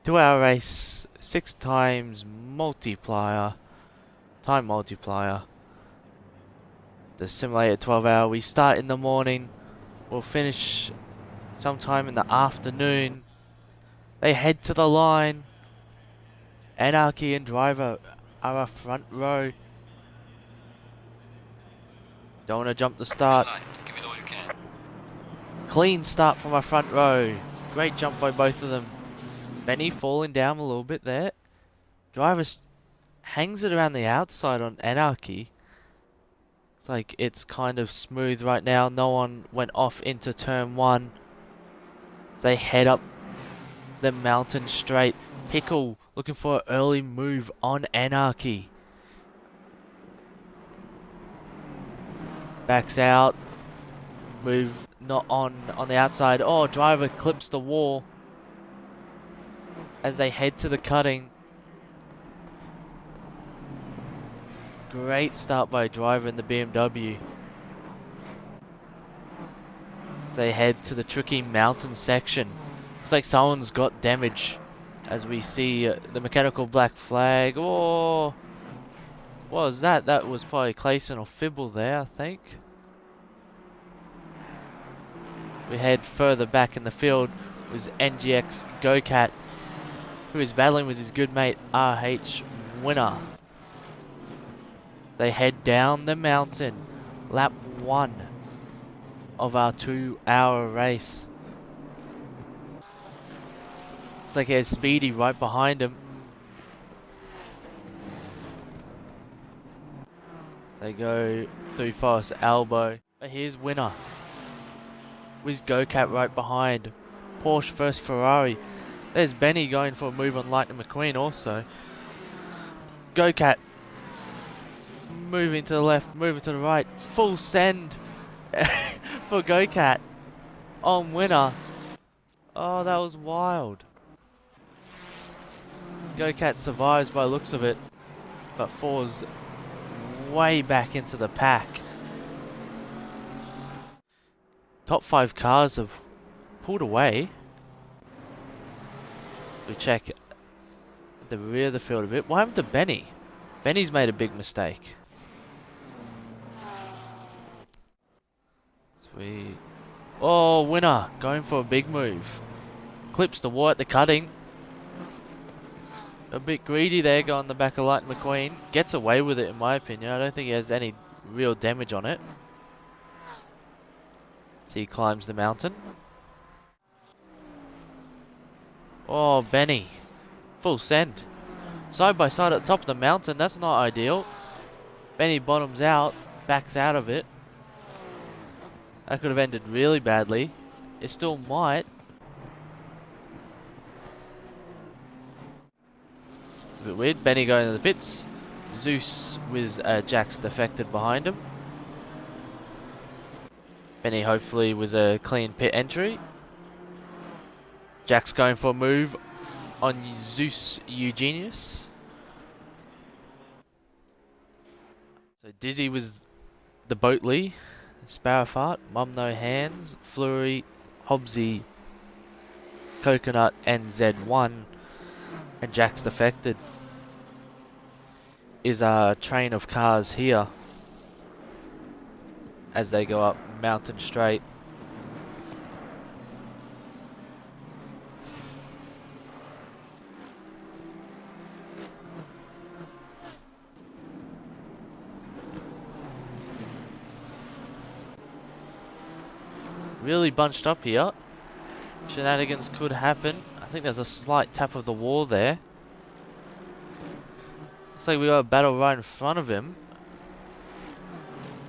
2 hour race, 6 times multiplier, time multiplier. The simulated 12 hour. We start in the morning, we'll finish sometime in the afternoon. They head to the line. Anarchy and Driver are a front row. Don't want to jump the start. Give it all you can. Clean start from our front row. Great jump by both of them. Benny falling down a little bit there. Driver hangs it around the outside on Anarchy. It's like it's kind of smooth right now. No one went off into turn 1. They head up the mountain straight. Pickle looking for an early move on Anarchy. Backs out. Move not on the outside. Oh, Driver clips the wall as they head to the cutting. Great start by Driver in the BMW. As they head to the tricky mountain section. Looks like someone's got damage as we see the mechanical black flag. Oh, what was that? That was probably Clayson or Fibble there, I think. We head further back in the field with NGX GoCat, who is battling with his good mate RH Winner. They head down the mountain, lap 1 of our 2-hour race. Looks like there's Speedy right behind him. They go through Forest Elbow. But here's Winner. With GoCat right behind. Porsche versus Ferrari. There's Benny going for a move on Lightning McQueen also. GoCat. Moving to the left, moving to the right. Full send for GoCat on Winner. Oh, that was wild. GoCat survives by looks of it, but falls way back into the pack. Top 5 cars have pulled away. We check the rear of the field a bit. What happened to Benny? Benny's made a big mistake. Sweet. Oh, Winner going for a big move. Clips the wall at the cutting. A bit greedy there, going the back of Lightning McQueen. Gets away with it in my opinion. I don't think he has any real damage on it. So he climbs the mountain. Oh, Benny. Full send. Side by side at the top of the mountain. That's not ideal. Benny bottoms out. Backs out of it. That could have ended really badly. It still might. A bit weird. Benny going to the pits. Zeus with Jax defected behind him. Benny hopefully with a clean pit entry. Jax going for a move on Zeus Eugenius. So Dizzy was the Boatley. Sparrowfart, Mum No Hands, Flurry, Hobbsy, Coconut, and Z1. And Jax defected. Is a train of cars here as they go up Mountain Straight. Really bunched up here. Shenanigans could happen. I think there's a slight tap of the wall there. Looks like we got a battle right in front of him.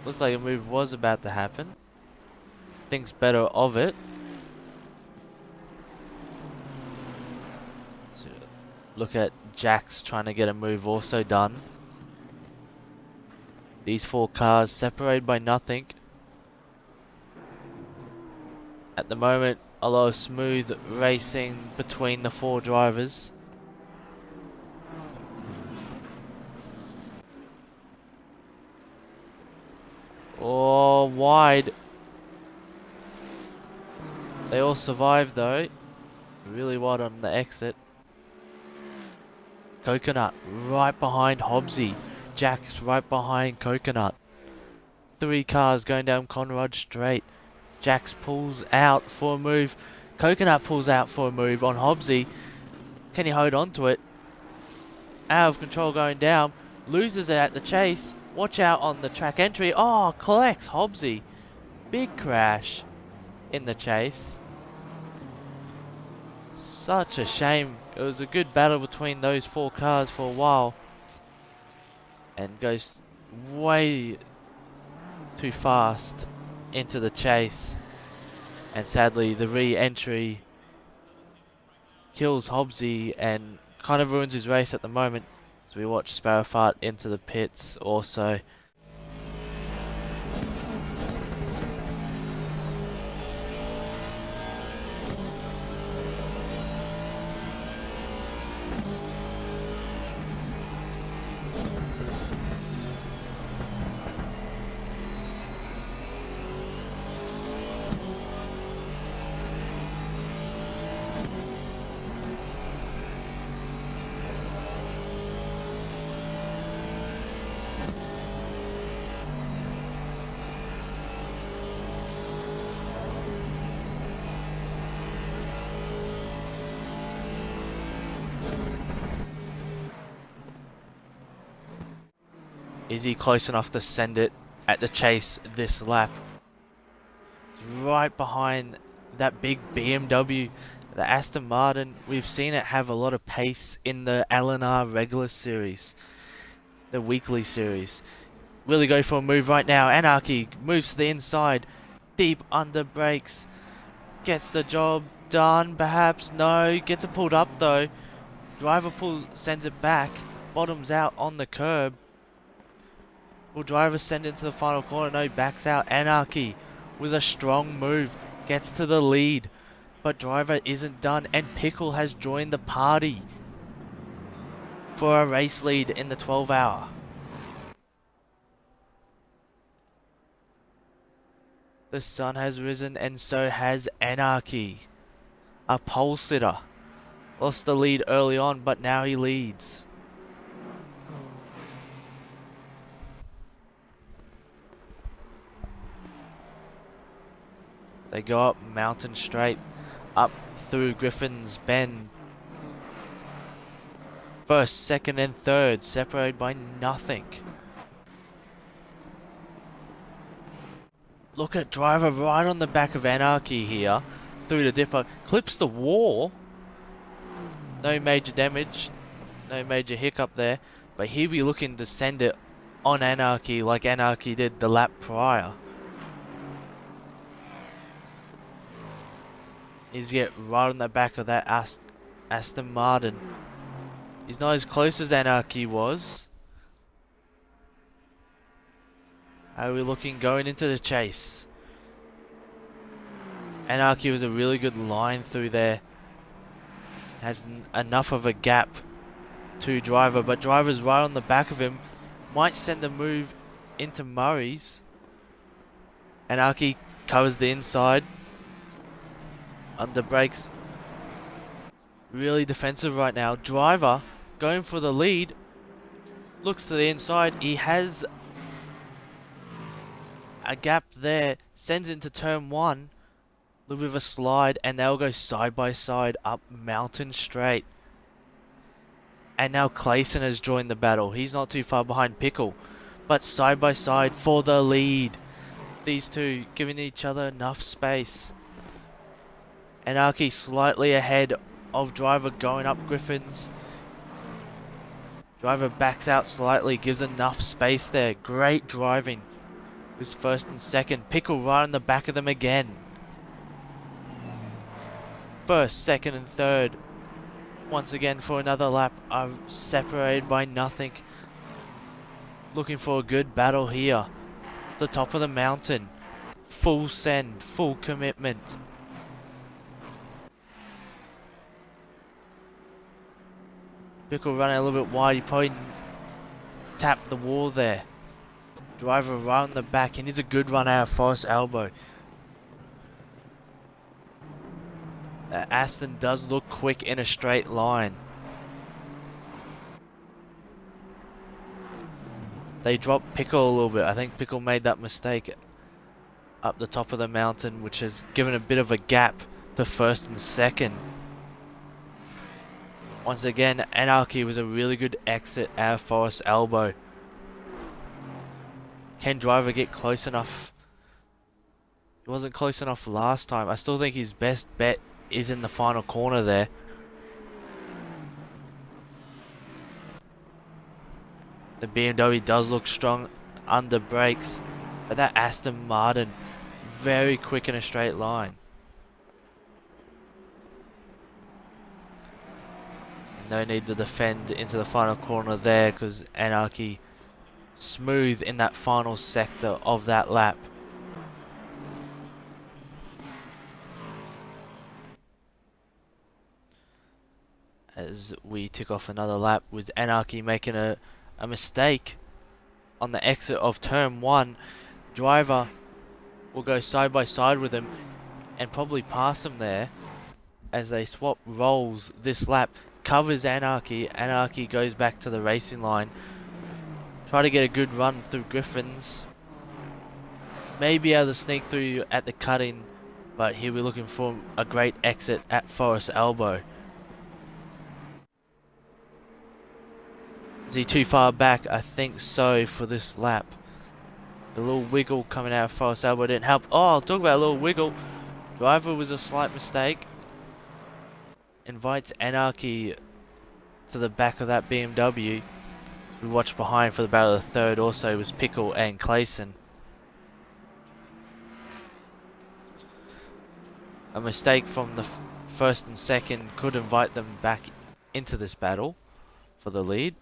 Looks like a move was about to happen. Thinks better of it. So look at Jax trying to get a move also done. These 4 cars separated by nothing. At the moment, a lot of smooth racing between the 4 drivers. Oh, wide. They all survived though. Really wide on the exit. Coconut right behind Hobbsy. Jack's right behind Coconut. 3 cars going down Conrod Straight. Jax pulls out for a move. Coconut pulls out for a move on Hobbsy. Can he hold on to it? Out of control going down. Loses it at the chase. Watch out on the track entry. Oh, collects Hobbsy. Big crash in the chase. Such a shame. It was a good battle between those 4 cars for a while. And goes way too fast into the chase. And sadly, the re-entry kills Hobbsy and kind of ruins his race at the moment. As we watch Sparrowfart into the pits also. Is he close enough to send it at the chase this lap? Right behind that big BMW, the Aston Martin. We've seen it have a lot of pace in the LNR regular series, the weekly series. Really go for a move right now. Anarchy moves to the inside, deep under brakes, gets the job done perhaps. No, gets it pulled up though. Driver pulls, sends it back, bottoms out on the curb. Will driver send it to the final corner? No, backs out. Anarchy with a strong move gets to the lead, but driver isn't done, and Pickle has joined the party for a race lead in the 12 hour. The sun has risen and so has Anarchy, a pole sitter. Lost the lead early on, but now he leads. They go up Mountain Straight, up through Griffin's Bend. First, second and third, separated by nothing. Look at driver right on the back of Anarchy here, through the dipper, clips the wall. No major damage, no major hiccup there, but he'll be looking to send it on Anarchy like Anarchy did the lap prior. He's get right on the back of that Aston Martin. He's not as close as Anarchy was. How are we looking going into the chase? Anarchy was a really good line through there. Has enough of a gap to driver, but driver's right on the back of him. Might send a move into Murray's. Anarchy covers the inside. Under brakes. Really defensive right now. Driver going for the lead. Looks to the inside. He has a gap there. Sends into turn 1. A little bit of a slide. And they'll go side by side up Mountain Straight. And now Clayson has joined the battle. He's not too far behind Pickle. But side by side for the lead. These two giving each other enough space. Anarchy slightly ahead of driver going up Griffin's. Driver backs out slightly, gives enough space there. Great driving. Who's first and second. Pickle right on the back of them again. First, second and third. Once again for another lap are separated by nothing. Looking for a good battle here. The top of the mountain. Full send, full commitment. Pickle running a little bit wide. He probably tapped the wall there. Driver right on the back. He needs a good run out of Forest Elbow. Aston does look quick in a straight line. they dropped Pickle a little bit. I think Pickle made that mistake up the top of the mountain, which has given a bit of a gap to first and second. Once again, Anarchy was a really good exit out of Forest Elbow. Can Driver get close enough? He wasn't close enough last time. I still think his best bet is in the final corner there. The BMW does look strong under brakes, but that Aston Martin, very quick in a straight line. And no need to defend into the final corner there, because Anarchy smooth in that final sector of that lap. As we tick off another lap with Anarchy making a mistake on the exit of turn 1. Driver will go side by side with him and probably pass him there as they swap roles this lap. Covers Anarchy. Anarchy goes back to the racing line. Try to get a good run through Griffins. Maybe able to sneak through at the cut-in, but here we're looking for a great exit at Forest Elbow. Is he too far back? I think so for this lap. A little wiggle coming out of Forest Elbow didn't help. Oh, talk about a little wiggle. Driver was a slight mistake. Invites Anarchy to the back of that BMW. We watched behind for the battle of the third also was Pickle and Clayson. A mistake from the first and second could invite them back into this battle for the lead.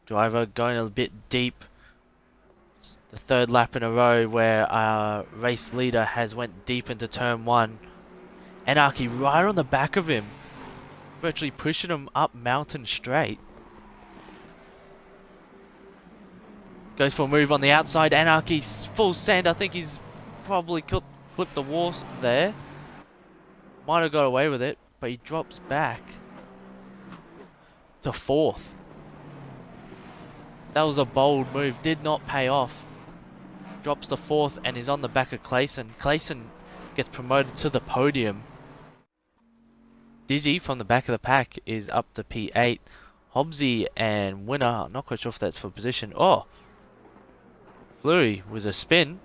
Driver going a bit deep. The third lap in a row where our race leader has went deep into turn 1. Anarchy right on the back of him, virtually pushing him up mountain straight. Goes for a move on the outside. Anarchy full send. I think he's probably clipped the wall there. Might have got away with it, but he drops back to 4th. That was a bold move, did not pay off. Drops to 4th and is on the back of Clayson. Clayson gets promoted to the podium. Dizzy from the back of the pack is up to P8. Hobbsy and Winner, I'm not quite sure if that's for position. Oh! Fleury was a spin.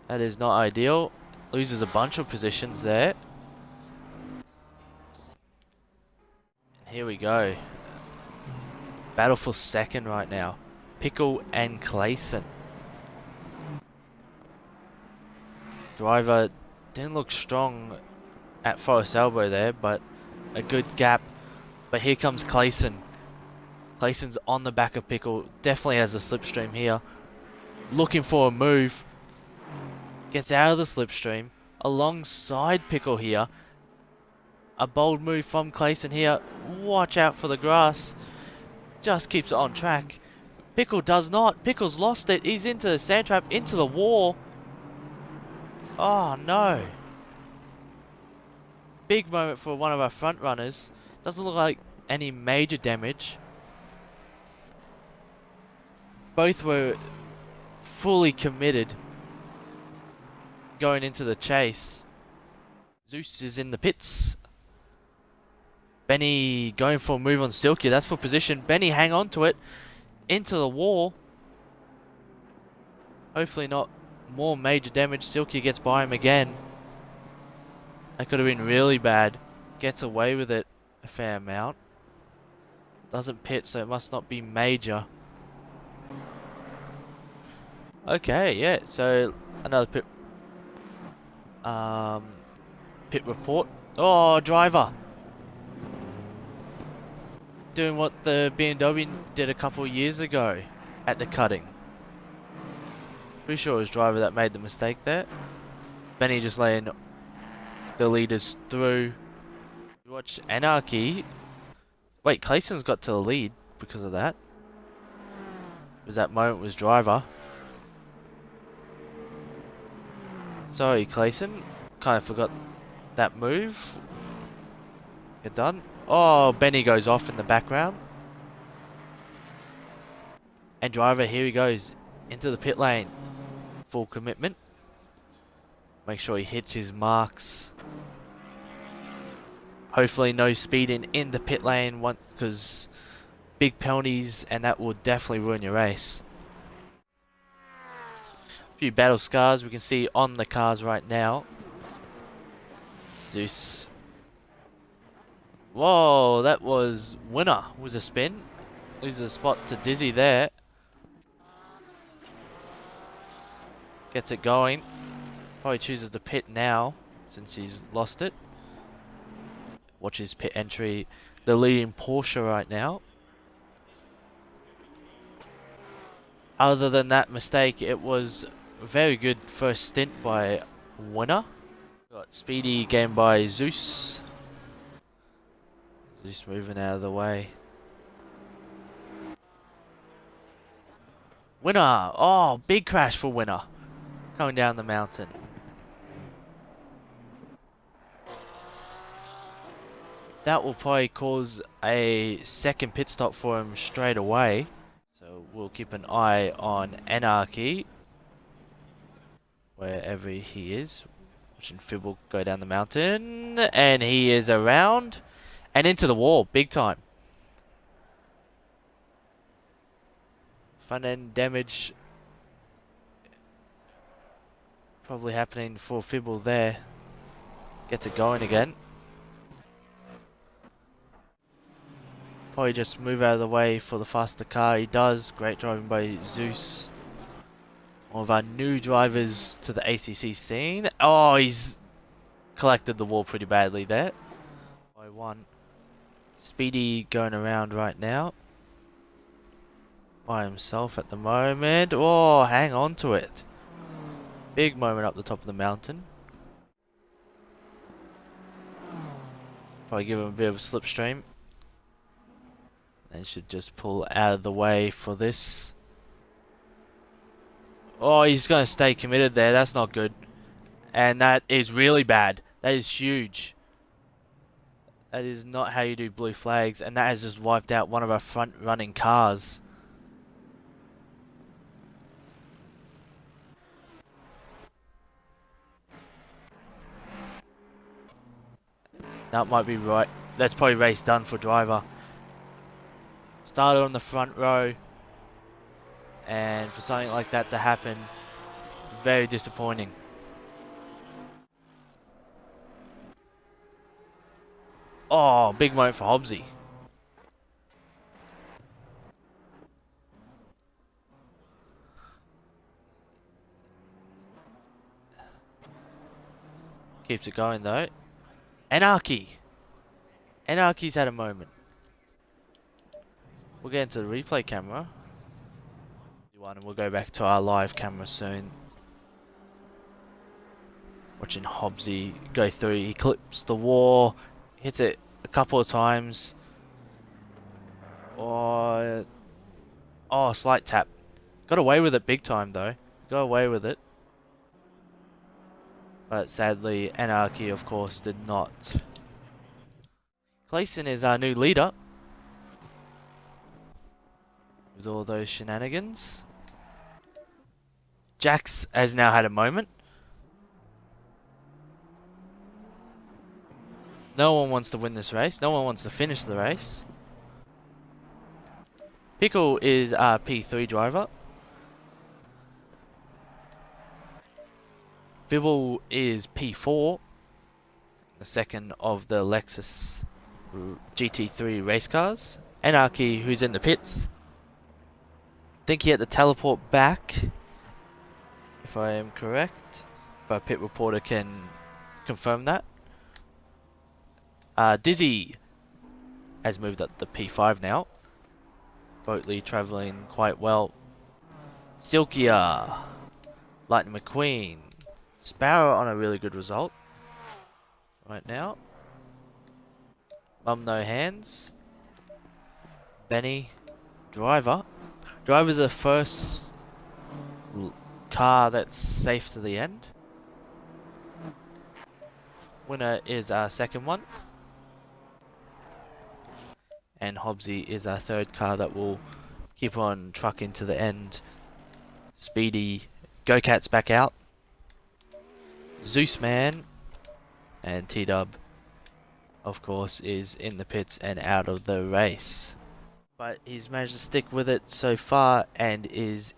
That is not ideal. Loses a bunch of positions there. Here we go. Battle for second right now. Pickle and Clayson. Driver didn't look strong at Forest Elbow there, but a good gap. But here comes Clayson. Clayson's on the back of Pickle. Definitely has a slipstream here. Looking for a move. Gets out of the slipstream. Alongside Pickle here. A bold move from Clayson here. Watch out for the grass. Just keeps it on track. Pickle does not. Pickle's lost it. He's into the sand trap, into the wall. Oh no. Big moment for one of our front runners. Doesn't look like any major damage. Both were fully committed going into the chase. Zeus is in the pits. Benny going for a move on Silky. That's for position. Benny hang on to it. Into the wall. Hopefully not more major damage. Silky gets by him again. That could have been really bad. Gets away with it a fair amount. Doesn't pit, so it must not be major. Okay, yeah. So another pit report. Oh, driver. Doing what the BMW did a couple of years ago at the cutting. Pretty sure it was driver that made the mistake there. Benny just laying the leaders through. Watch Anarchy. Wait, Clayson's got to the lead because of that. Was that moment was driver. Sorry, Clayson. Kind of forgot that move. Get done. Oh, Benny goes off in the background. And driver, here he goes into the pit lane. Full commitment. Make sure he hits his marks. Hopefully no speeding in the pit lane, because big penalties and that will definitely ruin your race. A few battle scars we can see on the cars right now. Zeus. Whoa, that was winner. Was a spin. Loses a spot to Dizzy there. Gets it going. Probably chooses to pit now since he's lost it. Watch his pit entry. The leading Porsche right now. Other than that mistake, it was a very good first stint by winner. Got speedy game by Zeus. Zeus moving out of the way. Winner! Oh, big crash for winner. Coming down the mountain. That will probably cause a second pit stop for him straight away. So we'll keep an eye on Anarchy. Wherever he is. Watching Fibble go down the mountain. And he is around. And into the wall. Big time. Front end damage. Probably happening for Fibble there. Gets it going again. Probably just move out of the way for the faster car. He does. Great driving by Zeus. One of our new drivers to the ACC scene. Oh, he's collected the wall pretty badly there. By one. Speedy going around right now. By himself at the moment. Oh, hang on to it. Big moment up the top of the mountain. Probably give him a bit of a slipstream. And should just pull out of the way for this. Oh, he's going to stay committed there. That's not good. And that is really bad. That is huge. That is not how you do blue flags. And that has just wiped out one of our front running cars. That might be right. That's probably race done for driver. Started on the front row. And for something like that to happen, very disappointing. Oh, big moment for Hobbsy. Keeps it going though. Anarchy. Anarchy's had a moment. We'll get into the replay camera. And we'll go back to our live camera soon. Watching Hobbsy go through. He clips the wall. Hits it a couple of times. Oh, slight tap. Got away with it big time though. Got away with it. But sadly, Anarchy of course did not. Clayson is our new leader. With all those shenanigans. Jax has now had a moment. No one wants to win this race. No one wants to finish the race. Pickle is our P3 driver. Fibble is P4. The second of the Lexus GT3 race cars. Anarchy, who's in the pits. I think he had to teleport back. If I am correct. If our pit reporter can confirm that. Dizzy has moved up to P5 now. Boatley travelling quite well. Silkia. Lightning McQueen. Sparrow on a really good result. Right now. Mum No Hands. Benny. Driver. Driver's the first car that's safe to the end. Winner is our second one. And Hobbsy is our third car that will keep on trucking to the end. Speedy Go-Cat's back out. Zeus Man and T-Dub, of course, is in the pits and out of the race. But he's managed to stick with it so far and is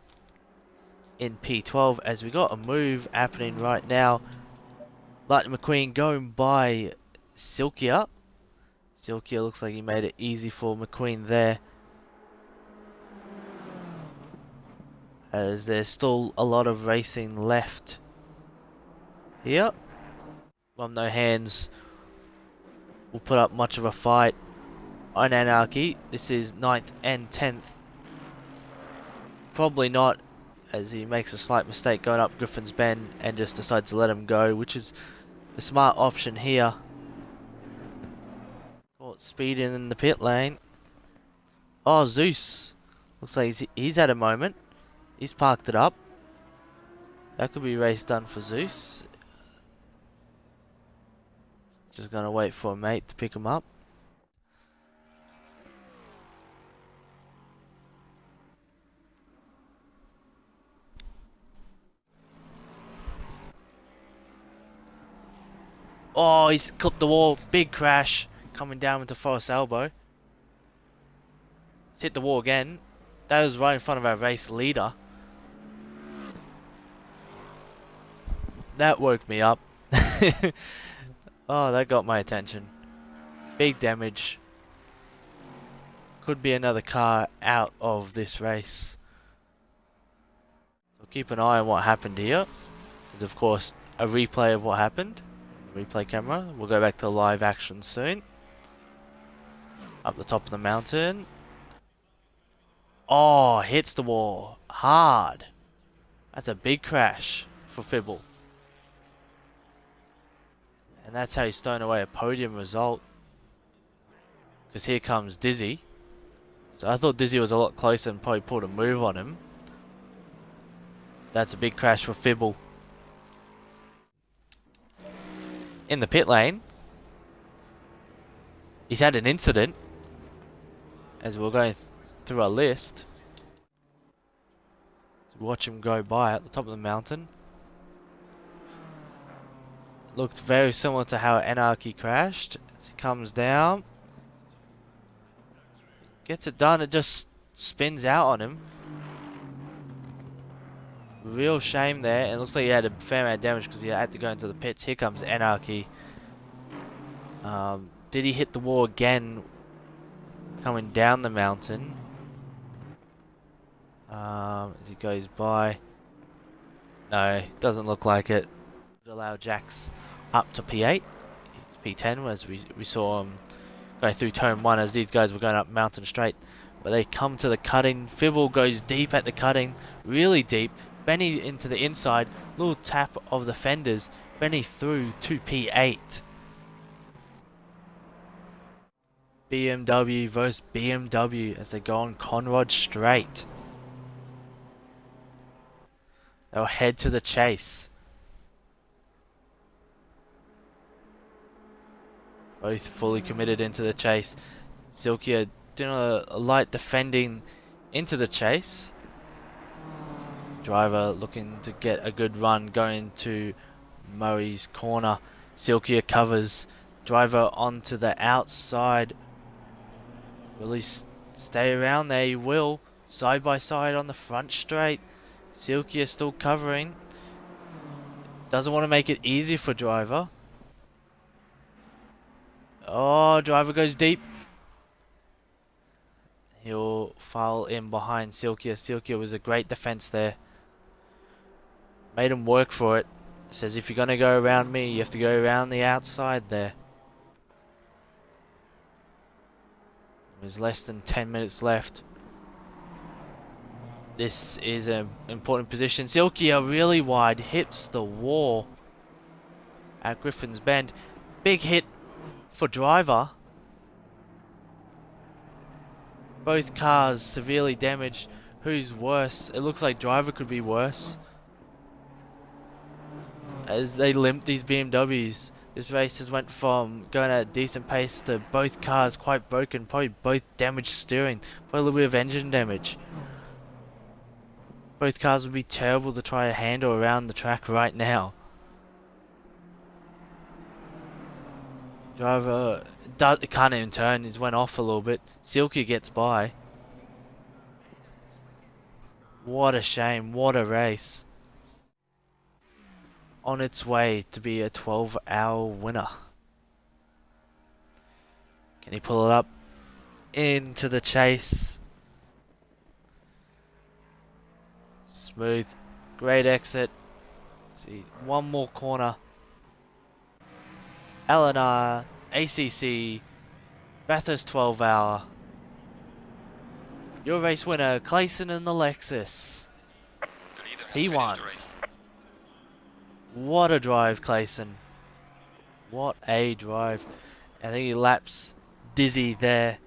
in P12 as we got a move happening right now. Lightning McQueen going by Silkia. Silkia looks like he made it easy for McQueen there, as there's still a lot of racing left here. Well, no hands will put up much of a fight on Anarchy. This is 9th and 10th. Probably not, as he makes a slight mistake going up Griffin's Bend and just decides to let him go, which is a smart option here. Caught speeding in the pit lane. Oh, Zeus. Looks like he's had a moment. He's parked it up. That could be race done for Zeus. Just gonna wait for a mate to pick him up. Oh, he's clipped the wall. Big crash. Coming down into Forest Elbow. He's hit the wall again. That was right in front of our race leader. That woke me up. Oh, that got my attention. Big damage. Could be another car out of this race. So keep an eye on what happened here. There's of course a replay of what happened. Replay camera. We'll go back to live action soon. Up the top of the mountain. Oh, hits the wall. Hard. That's a big crash for Fibble. And that's how he's thrown away a podium result. Because here comes Dizzy. So I thought Dizzy was a lot closer and probably pulled a move on him. That's a big crash for Fibble. In the pit lane, he's had an incident. As we're going through our list. Watch him go by at the top of the mountain. Looked very similar to how Anarchy crashed. As he comes down. Gets it done, it just spins out on him. Real shame there. And it looks like he had a fair amount of damage because he had to go into the pits. Here comes Anarchy. Did he hit the wall again coming down the mountain? As he goes by. No, doesn't look like it. Allow Jax up to P8. It's P10 as we saw him go through turn 1 as these guys were going up mountain straight. But they come to the cutting. Fibble goes deep at the cutting. Really deep. Benny into the inside. Little tap of the fenders. Benny through to P8. BMW versus BMW as they go on Conrod straight. They'll head to the chase. Both fully committed into the chase. Silkia doing a light defending into the chase. Driver looking to get a good run going to Murray's corner. Silkia covers. Driver onto the outside. Will he stay around there? He will. Side by side on the front straight. Silkia still covering. Doesn't want to make it easy for Driver. Oh, Driver goes deep. He'll file in behind Silkia. Silkia was a great defense there. Made him work for it. Says if you're going to go around me, you have to go around the outside there. There's less than 10 minutes left. This is an important position. Silkia really wide. Hits the wall at Griffin's Bend. Big hit for Driver. Both cars severely damaged. Who's worse? It looks like Driver could be worse. As they limp these BMWs. This race has went from going at a decent pace to both cars quite broken, probably both damaged steering, probably a little bit of engine damage. Both cars would be terrible to try to handle around the track right now. Driver can't even turn, he's went off a little bit. Silky gets by. What a shame, what a race. On its way to be a 12-hour winner. Can he pull it up into the chase? Smooth, great exit. Let's see, one more corner. LNR, ACC, Bathurst 12-hour. Your race winner, Clayson in the Lexus. He won. What a drive, Clayson. What a drive. I think he laps Dizzy there.